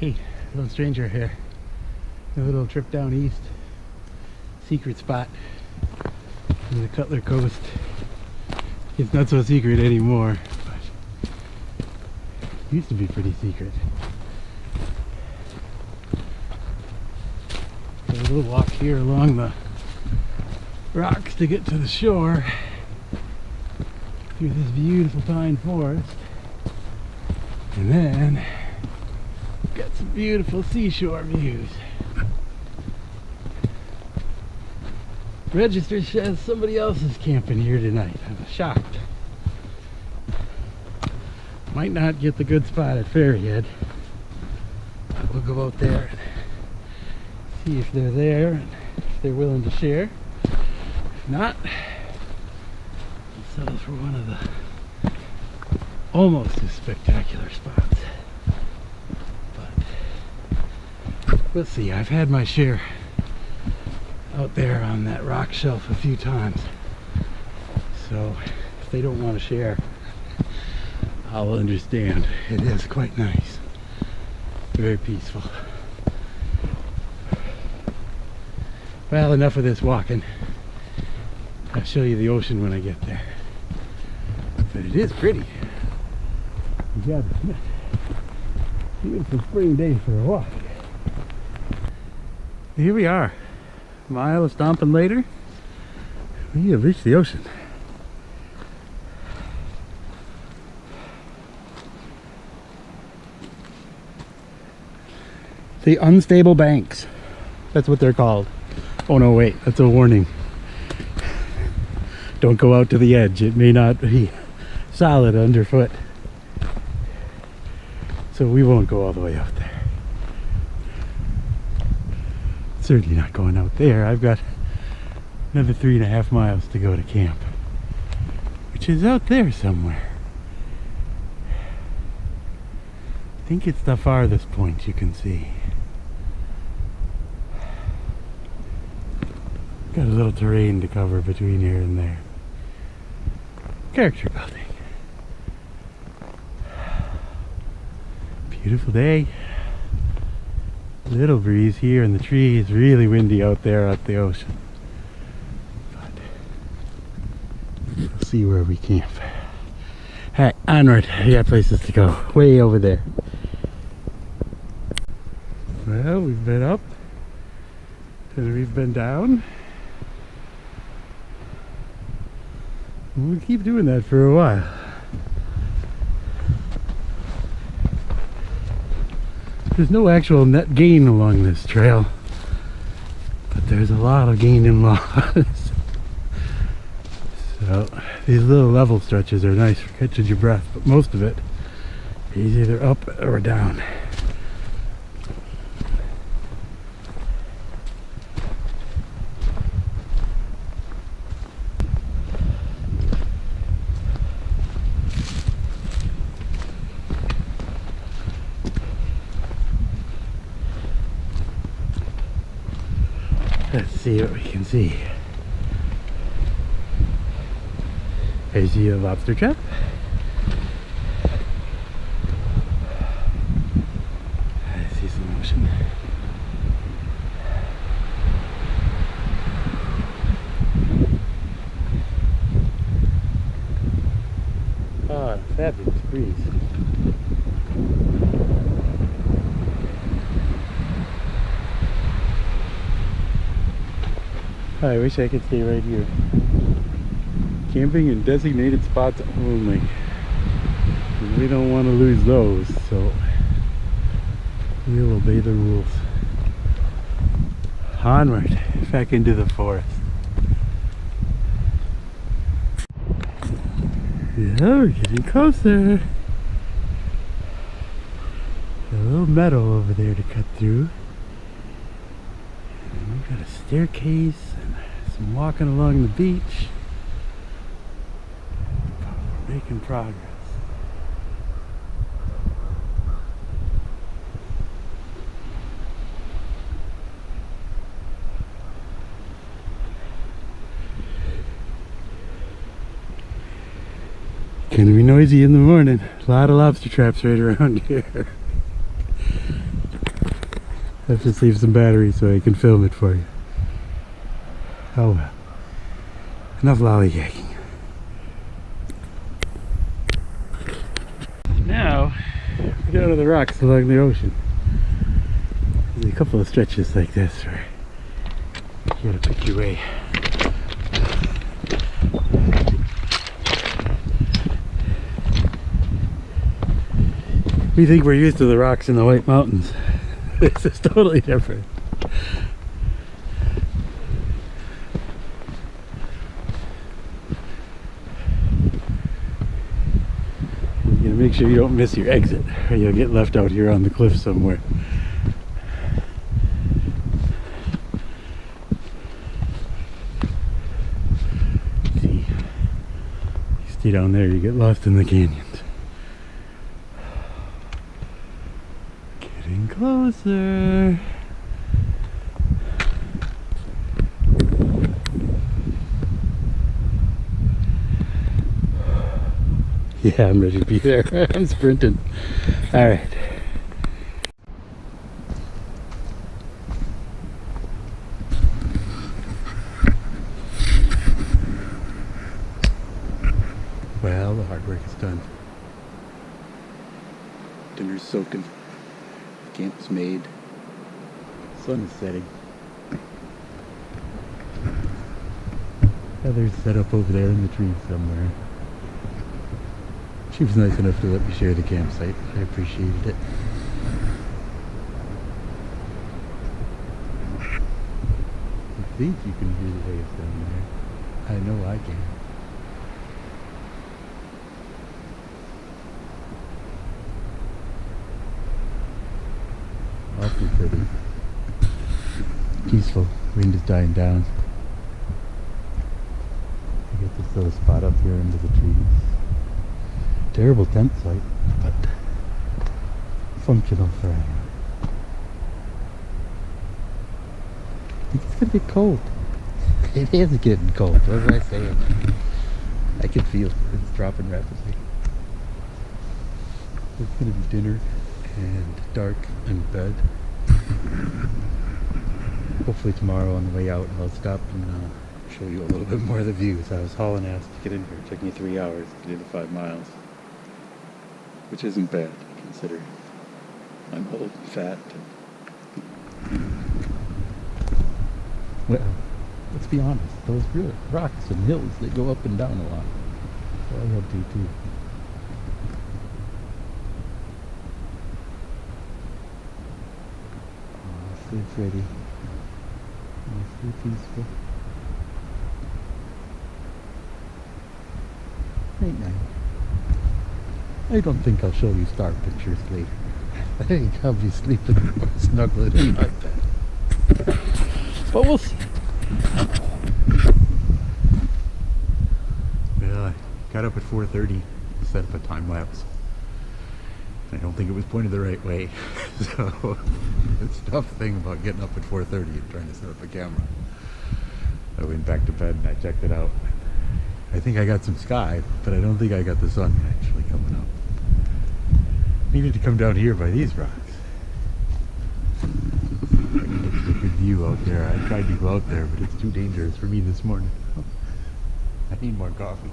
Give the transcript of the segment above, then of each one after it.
Hey, little stranger here. A little trip down east. Secret spot in the Cutler coast. It's not so secret anymore, but it used to be pretty secret. So a little walk here along the rocks to get to the shore through this beautiful pine forest, and then got some beautiful seashore views. Register says somebody else is camping here tonight. I'm shocked. Might not get the good spot at Ferryhead. We'll go out there and see if they're there and if they're willing to share. If not, we'll settle for one of the almost as spectacular spots. But we'll see. I've had my share out there on that rock shelf a few times, so if they don't want to share, I'll understand. It is quite nice, very peaceful. Well, enough of this walking. I'll show you the ocean when I get there, but it is pretty. You gotta admit, beautiful spring day for a walk. Here we are. Mile of stomping later, we have reached the ocean. The unstable banks, that's what they're called. Oh no, wait, that's a warning. Don't go out to the edge, it may not be solid underfoot. So we won't go all the way out there. Certainly not going out there. I've got another 3.5 miles to go to camp, which is out there somewhere. I think it's the farthest point you can see. Got a little terrain to cover between here and there. Character building. Beautiful day. Little breeze here in the trees, really windy out there at the ocean. But we'll see where we camp. Alright, onward. We got places to go. Way over there. Well, we've been up and we've been down. We'll keep doing that for a while. There's no actual net gain along this trail, but there's a lot of gain in loss. So these little level stretches are nice for catching your breath, but most of it is either up or down. Let's see what we can see. I see a lobster trap. I see some ocean. Ah, fabulous breeze. I wish I could stay right here. Camping in designated spots only. We don't want to lose those, so we'll obey the rules. Onward, back into the forest. Yeah, we're getting closer. A little meadow over there to cut through. And we've got a staircase and some walking along the beach. We're making progress. Gonna be noisy in the morning. A lot of lobster traps right around here. Let's just leave some battery so I can film it for you. Oh well. Enough lollygagging. Now, we're down to the rocks along the ocean. There's a couple of stretches like this where you gotta pick your way. We think we're used to the rocks in the White Mountains. This is totally different. You gotta make sure you don't miss your exit, or you'll get left out here on the cliff somewhere. See, you stay down there, you get lost in the canyons. Getting closer. Yeah, I'm ready to be there. I'm sprinting. All right. Well, the hard work is done. Dinner's soaking. Camp's made. Sun is setting. Heather's set up over there in the trees somewhere. She was nice enough to let me share the campsite. I appreciated it. I think you can hear the waves down there. I know I can. Awfully pretty. Peaceful. Wind is dying down. I get this little spot up here under the trees. Terrible tent site, but functional for anyone. I think it's gonna be cold. It is getting cold. What was I saying? I can feel it's dropping rapidly. It's gonna be dinner and dark and bed. Hopefully tomorrow on the way out I'll stop and show you a little bit more of the views. I was hauling ass to get in here. It took me 3 hours to get in 5 miles. Which isn't bad, considering I'm old and fat. Well, let's be honest, those real rocks and hills, they go up and down a lot. So I had to too. Oh, sleep ready. Oh, sleep peaceful. Night night. I don't think I'll show you star pictures later. I think I'll be sleeping or snuggling in my bed. But we'll see. Well, I got up at 4:30 to set up a time lapse. I don't think it was pointed the right way. So it's a tough thing about getting up at 4:30 and trying to set up a camera. I went back to bed and I checked it out. I think I got some sky, but I don't think I got the sun actually coming up. Needed to come down here by these rocks. I can get a good view out there. I tried to go out there, but it's too dangerous for me this morning. I need more coffee.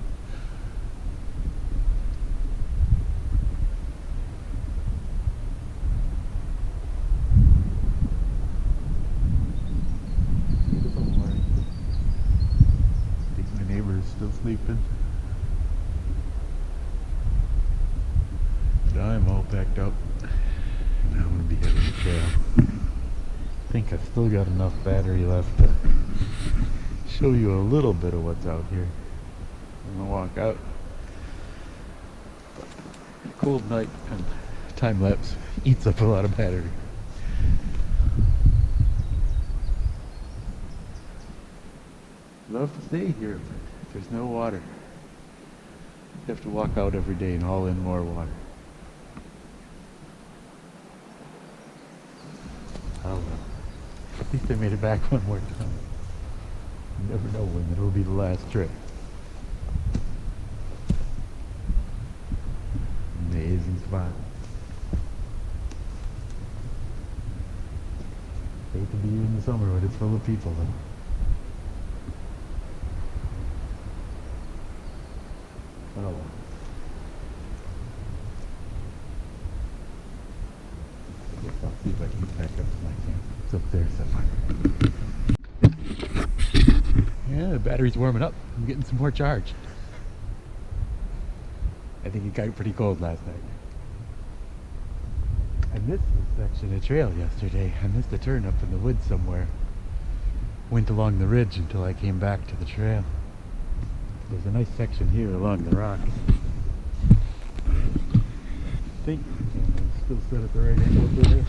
Beautiful morning. I think my neighbor is still sleeping. I'm all packed up. Now I'm going to be heading to the trail. I think I've still got enough battery left to show you a little bit of what's out here. I'm going to walk out. But a cold night and time lapse eats up a lot of battery. Love to stay here, but there's no water. You have to walk out every day and haul in more water. Oh well. At least I made it back one more time. You never know when it'll be the last trip. Amazing spot. summer when it's full of people though. Oh well. I guess I'll see if I can get back up to my camp. It's up there somewhere. Yeah, the battery's warming up. I'm getting some more charge. I think it got pretty cold last night. I missed this section of trail yesterday. I missed a turn up in the woods somewhere. Went along the ridge until I came back to the trail. There's a nice section here along the rocks. I think the camera's still set at the right angle for this.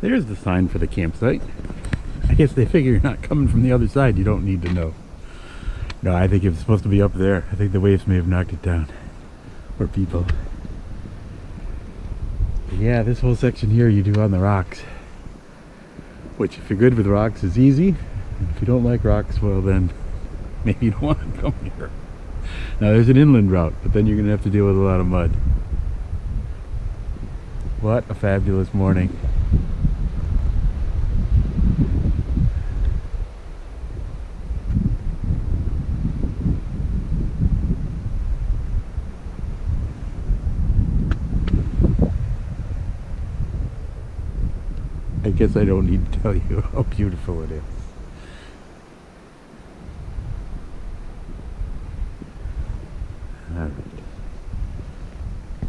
There's the sign for the campsite. I guess they figure you're not coming from the other side, you don't need to know. No, I think it was supposed to be up there. I think the waves may have knocked it down. Or people. But yeah, this whole section here you do on the rocks. Which, if you're good with rocks, is easy. And if you don't like rocks, well then, maybe you don't want to come here. Now there's an inland route, but then you're going to have to deal with a lot of mud. What a fabulous morning. I guess I don't need to tell you how beautiful it is. Alright.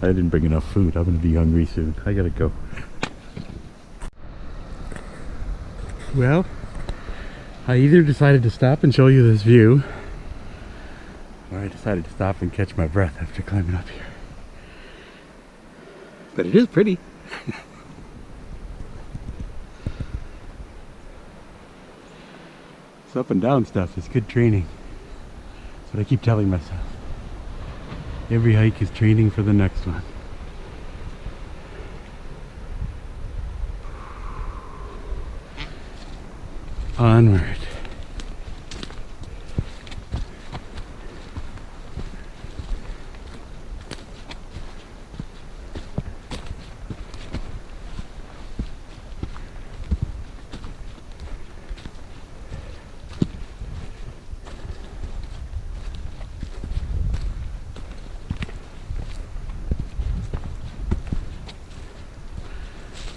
I didn't bring enough food. I'm going to be hungry soon. I gotta go. Well, I either decided to stop and show you this view, or I decided to stop and catch my breath after climbing up here. But it is pretty. This up and down stuff is good training. That's what I keep telling myself. Every hike is training for the next one. Onward.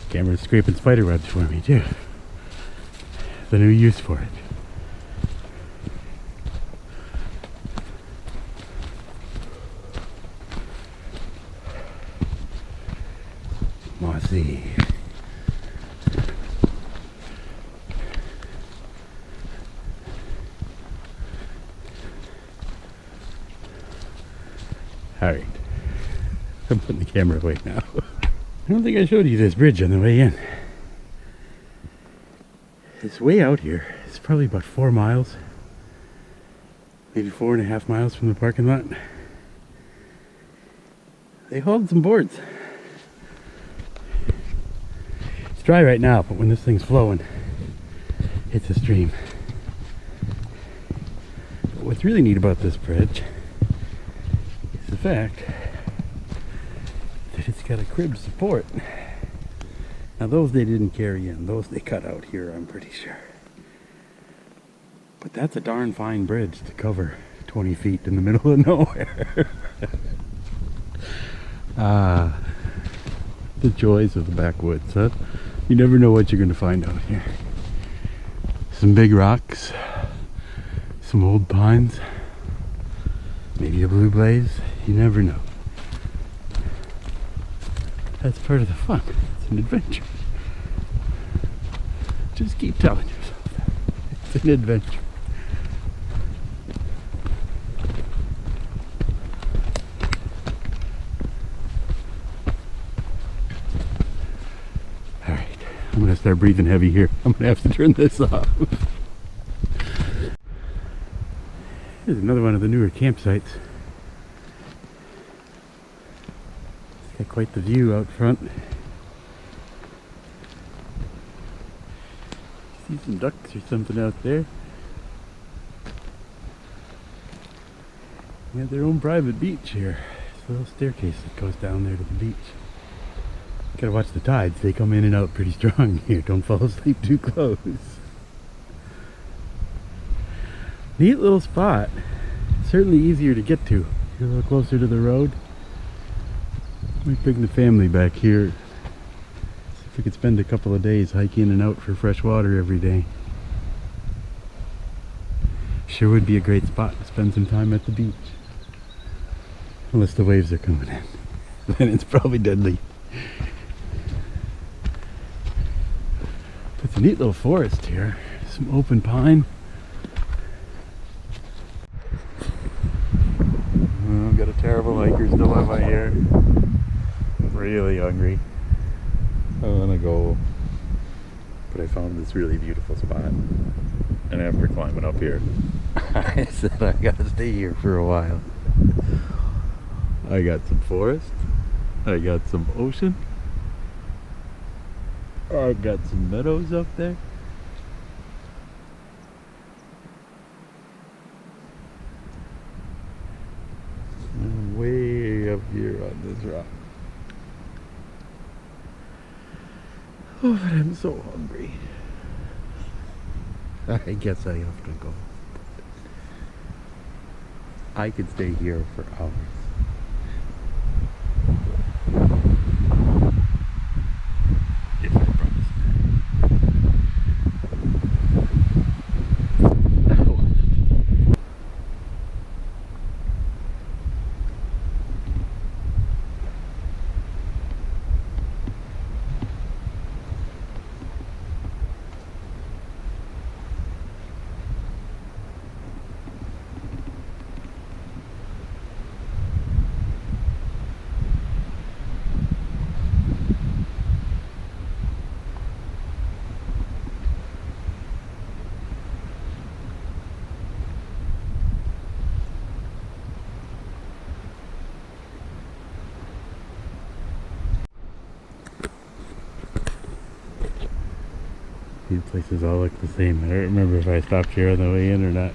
Camera's scraping spider webs for me too. The new use for it. Mossy. Alright. I'm putting the camera away now. I don't think I showed you this bridge on the way in. It's way out here. It's probably about 4 miles. Maybe 4.5 miles from the parking lot. They hauled some boards. It's dry right now, but when this thing's flowing, it's a stream. But what's really neat about this bridge is the fact that it's got a crib support. Now those they didn't carry in, those they cut out here, I'm pretty sure. But that's a darn fine bridge to cover 20 feet in the middle of nowhere. Ah, the joys of the backwoods, huh? You never know what you're going to find out here. Some big rocks, some old pines, maybe a blue blaze, you never know. That's part of the fun. It's an adventure. Just keep telling yourself that. It's an adventure. Alright, I'm going to start breathing heavy here. I'm going to have to turn this off. Here's another one of the newer campsites. Got quite the view out front. See some ducks or something out there. They have their own private beach here. a little staircase that goes down there to the beach. Gotta watch the tides. They come in and out pretty strong here. Don't fall asleep too close. Neat little spot. Certainly easier to get to. You're a little closer to the road. We bring the family back here. See if we could spend a couple of days hiking in and out for fresh water every day. Sure would be a great spot to spend some time at the beach. Unless the waves are coming in. Then it's probably deadly. It's a neat little forest here. Some open pine. Oh, got a terrible hiker's dilemma here. Really hungry. I want to go. But I found this really beautiful spot. And after climbing up here, I said I gotta stay here for a while. I got some forest. I got some ocean. I got some meadows up there. I'm way up here on this rock. Oh, but I'm so hungry. I guess I have to go. I could stay here for hours. If I promise. These places all look the same. I don't remember if I stopped here on the way in or not.